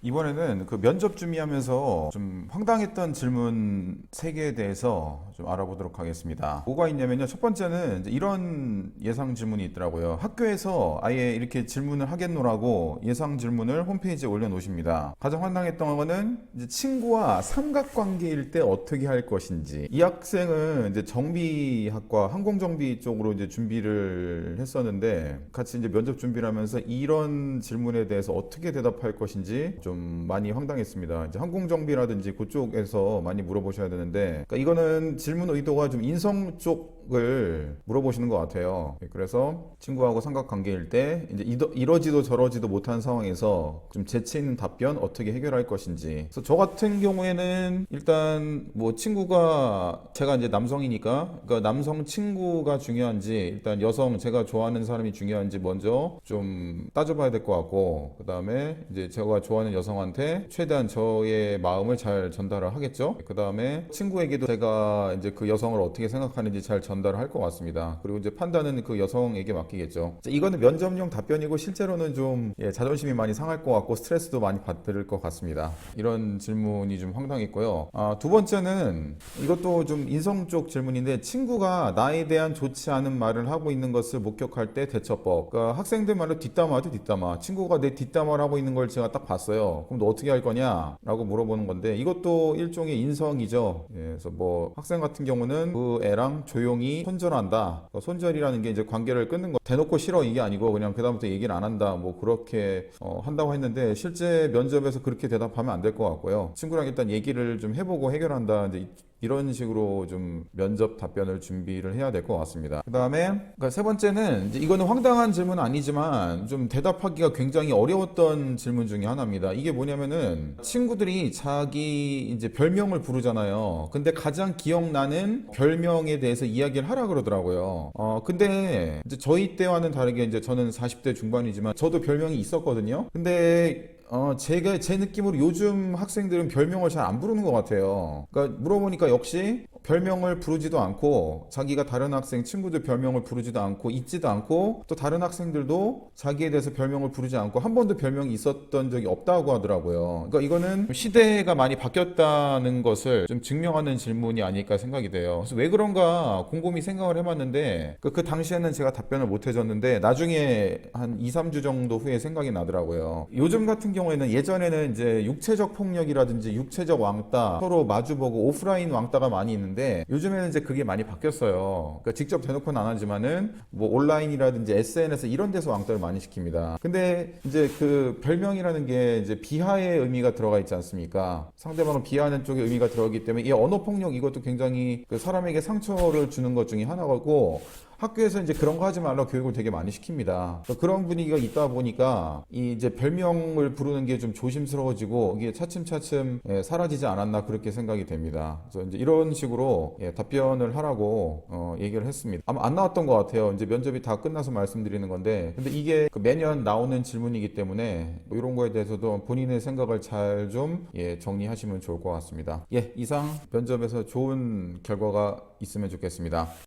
이번에는 그 면접 준비하면서 좀 황당했던 질문 3개에 대해서 좀 알아보도록 하겠습니다. 뭐가 있냐면요. 첫 번째는 이제 이런 예상 질문이 있더라고요. 학교에서 아예 이렇게 질문을 하겠노라고 예상 질문을 홈페이지에 올려놓으십니다. 가장 황당했던 거는 이제 친구와 삼각관계일 때 어떻게 할 것인지. 이 학생은 이제 정비학과 항공정비 쪽으로 이제 준비를 했었는데 같이 이제 면접 준비를 하면서 이런 질문에 대해서 어떻게 대답할 것인지 좀 많이 황당했습니다. 이제 항공정비라든지 그쪽에서 많이 물어보셔야 되는데, 그러니까 이거는 질문 의도가 좀 인성 쪽을 물어보시는 것 같아요. 그래서 친구하고 삼각관계일 때 이제 이러지도 저러지도 못한 상황에서 좀 재치 있는 답변 어떻게 해결할 것인지. 그래서 저 같은 경우에는 일단 뭐 친구가 제가 이제 남성이니까 그러니까 남성 친구가 중요한지 일단 여성 제가 좋아하는 사람이 중요한지 먼저 좀 따져봐야 될 것 같고, 그 다음에 이제 제가 좋아하는 여성한테 최대한 저의 마음을 잘 전달을 하겠죠. 그 다음에 친구에게도 제가 이제 그 여성을 어떻게 생각하는지 잘 전달을 할 것 같습니다. 그리고 이제 판단은 그 여성에게 맡기겠죠. 이거는 면접용 답변이고 실제로는 좀 자존심이 많이 상할 것 같고 스트레스도 많이 받을 것 같습니다. 이런 질문이 좀 황당했고요. 두 번째는 이것도 좀 인성 쪽 질문인데, 친구가 나에 대한 좋지 않은 말을 하고 있는 것을 목격할 때 대처법. 그러니까 학생들 말로 뒷담화죠, 뒷담화. 친구가 내 뒷담화를 하고 있는 걸 제가 딱 봤어요. 그럼 너 어떻게 할 거냐? 라고 물어보는 건데, 이것도 일종의 인성이죠. 그래서 뭐 학생 같은 경우는 그 애랑 조용히 손절한다. 그러니까 손절이라는 게 이제 관계를 끊는 거. 대놓고 싫어 이게 아니고 그냥 그다음부터 얘기를 안 한다. 뭐 그렇게 한다고 했는데, 실제 면접에서 그렇게 대답하면 안 될 것 같고요. 친구랑 일단 얘기를 좀 해보고 해결한다. 이제 이런 식으로 좀 면접 답변을 준비를 해야 될 것 같습니다. 그 다음에 그러니까 세 번째는 이제 이거는 황당한 질문은 아니지만 좀 대답하기가 굉장히 어려웠던 질문 중에 하나입니다. 이게 뭐냐면은 친구들이 자기 이제 별명을 부르잖아요. 근데 가장 기억나는 별명에 대해서 이야기를 하라 그러더라고요. 근데 이제 저희 때와는 다르게 이제 저는 40대 중반이지만 저도 별명이 있었거든요. 근데 제 느낌으로 요즘 학생들은 별명을 잘 안 부르는 것 같아요. 그러니까 물어보니까 역시 별명을 부르지도 않고, 자기가 다른 학생 친구들 별명을 부르지도 않고 있지도 않고, 또 다른 학생들도 자기에 대해서 별명을 부르지 않고 한 번도 별명이 있었던 적이 없다고 하더라고요. 그러니까 이거는 시대가 많이 바뀌었다는 것을 좀 증명하는 질문이 아닐까 생각이 돼요. 그래서 왜 그런가 곰곰이 생각을 해봤는데, 그 당시에는 제가 답변을 못 해줬는데 나중에 한 2, 3주 정도 후에 생각이 나더라고요. 요즘 같은 경우에는, 예전에는 이제 육체적 폭력이라든지 육체적 왕따, 서로 마주보고 오프라인 왕따가 많이 있는데, 요즘에는 이제 그게 많이 바뀌었어요. 그러니까 직접 대놓고는 안 하지만은 뭐 온라인이라든지 SNS 이런 데서 왕따를 많이 시킵니다. 근데 이제 그 별명이라는 게 이제 비하의 의미가 들어가 있지 않습니까? 상대방을 비하하는 쪽의 의미가 들어가기 때문에 이 언어 폭력 이것도 굉장히 그 사람에게 상처를 주는 것 중에 하나고, 학교에서 이제 그런 거 하지 말라고 교육을 되게 많이 시킵니다. 그런 분위기가 있다 보니까 이 이제 별명을 부르는 게 좀 조심스러워지고 이게 차츰차츰 사라지지 않았나 그렇게 생각이 됩니다. 그래서 이제 이런 식으로 답변을 하라고 얘기를 했습니다. 아마 안 나왔던 것 같아요. 이제 면접이 다 끝나서 말씀드리는 건데, 근데 이게 그 매년 나오는 질문이기 때문에 뭐 이런 거에 대해서도 본인의 생각을 잘 좀 정리하시면 좋을 것 같습니다. 이상 면접에서 좋은 결과가 있으면 좋겠습니다.